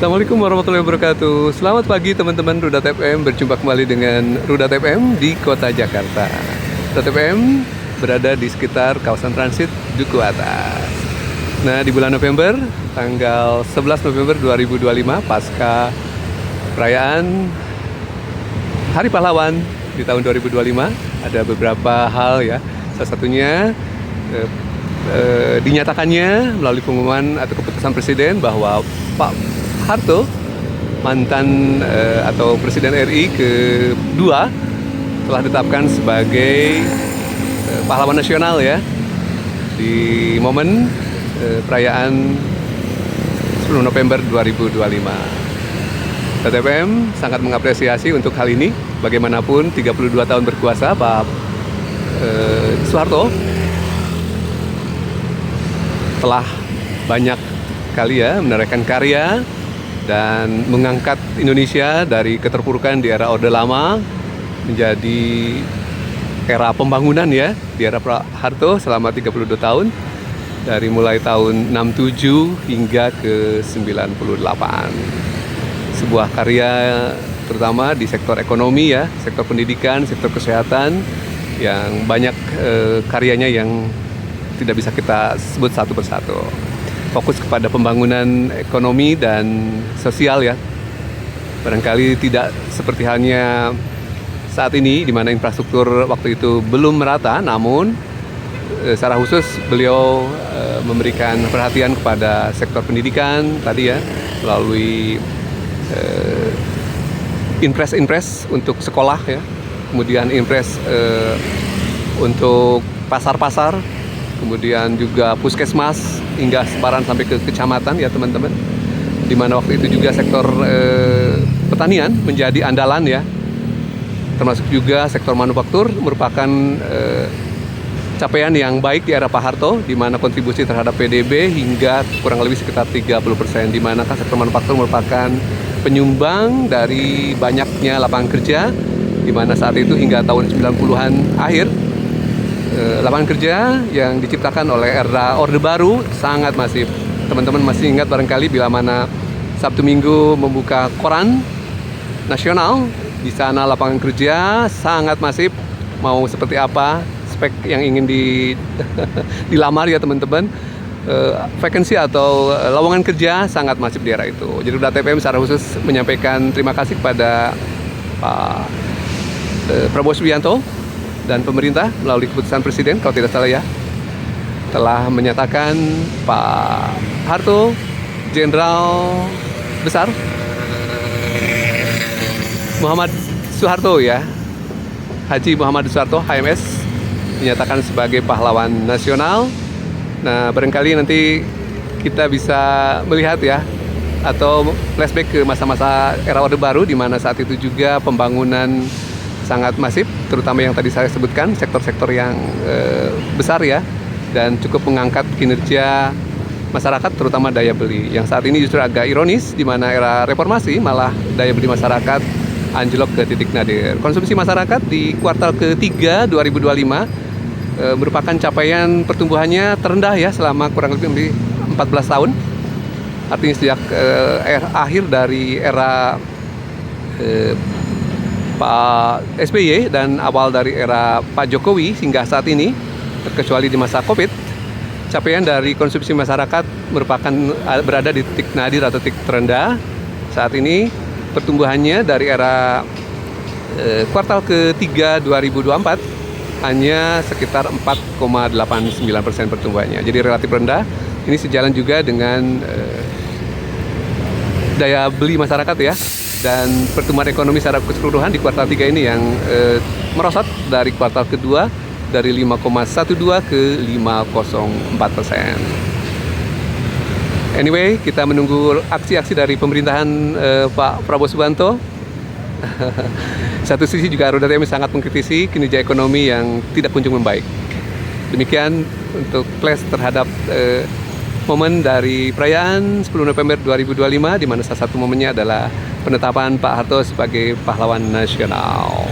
Assalamualaikum warahmatullahi wabarakatuh. Selamat pagi teman-teman Rudat FM. Berjumpa kembali dengan Rudat FM di kota Jakarta. Rudat FM berada di sekitar kawasan transit Duku Atas. Nah, di bulan November, tanggal 11 November 2025, pasca perayaan Hari Pahlawan di tahun 2025, ada beberapa hal ya. Salah satunya dinyatakannya melalui pengumuman atau keputusan Presiden bahwa Pak Harto, mantan atau Presiden RI kedua, telah ditetapkan sebagai pahlawan nasional ya di momen perayaan 10 November 2025. TTPM sangat mengapresiasi untuk hal ini. Bagaimanapun 32 tahun berkuasa Pak Soeharto telah banyak kali ya menorehkan karya dan mengangkat Indonesia dari keterpurukan di era Orde Lama menjadi era pembangunan ya di era Pak Harto selama 32 tahun, dari mulai tahun 67 hingga ke 98. Sebuah karya terutama di sektor ekonomi ya, sektor pendidikan, sektor kesehatan, yang banyak karyanya yang tidak bisa kita sebut satu persatu. Fokus kepada pembangunan ekonomi dan sosial ya. Barangkali tidak seperti halnya saat ini di mana infrastruktur waktu itu belum merata, namun secara khusus beliau memberikan perhatian kepada sektor pendidikan tadi ya, melalui impres untuk sekolah ya, kemudian impres untuk pasar-pasar, kemudian juga puskesmas hingga sebaran sampai ke kecamatan ya teman-teman. Di mana waktu itu juga sektor pertanian menjadi andalan ya, termasuk juga sektor manufaktur merupakan capaian yang baik di era Pak Harto, di mana kontribusi terhadap PDB hingga kurang lebih sekitar 30%, di mana sektor manufaktur merupakan penyumbang dari banyaknya lapangan kerja, di mana saat itu hingga tahun 90-an akhir lapangan kerja yang diciptakan oleh era Orde Baru sangat masif. Teman-teman masih ingat barangkali bila mana Sabtu Minggu membuka koran nasional, di sana lapangan kerja sangat masif. Mau seperti apa spek yang ingin dilamar ya teman-teman, vakansi atau lowongan kerja sangat masif di era itu. Jadi Rudat TPM secara khusus menyampaikan terima kasih kepada Pak Prabowo Subianto dan pemerintah melalui keputusan Presiden kalau tidak salah ya, telah menyatakan Pak Harto, Jenderal Besar Muhammad Soeharto ya, Haji Muhammad Soeharto HMS, dinyatakan sebagai pahlawan nasional. Nah, barangkali nanti kita bisa melihat ya, atau flashback ke masa-masa era Orde Baru, di mana saat itu juga pembangunan sangat masif, terutama yang tadi saya sebutkan, sektor-sektor yang besar ya, dan cukup mengangkat kinerja masyarakat, terutama daya beli. Yang saat ini justru agak ironis, di mana era reformasi malah daya beli masyarakat anjlok ke titik nadir. Konsumsi masyarakat di kuartal ketiga 2025 merupakan capaian pertumbuhannya terendah ya selama kurang lebih 14 tahun. Artinya sejak akhir dari era Pak SBY dan awal dari era Pak Jokowi hingga saat ini, terkecuali di masa Covid, capaian dari konsumsi masyarakat merupakan berada di titik nadir atau titik terendah. Saat ini pertumbuhannya dari era kuartal ketiga 2024 hanya sekitar 4,89% pertumbuhannya. Jadi relatif rendah. Ini sejalan juga dengan daya beli masyarakat ya, dan pertumbuhan ekonomi secara keseluruhan di kuartal 3 ini yang merosot dari kuartal kedua dari 5,12 ke 5,04%. Anyway, kita menunggu aksi-aksi dari pemerintahan Pak Prabowo Subianto. Satu sisi juga Rudat FM sangat mengkritisi kinerja ekonomi yang tidak kunjung membaik. Demikian untuk flash terhadap momen dari perayaan 10 November 2025, di mana salah satu momennya adalah penetapan Pak Harto sebagai pahlawan nasional.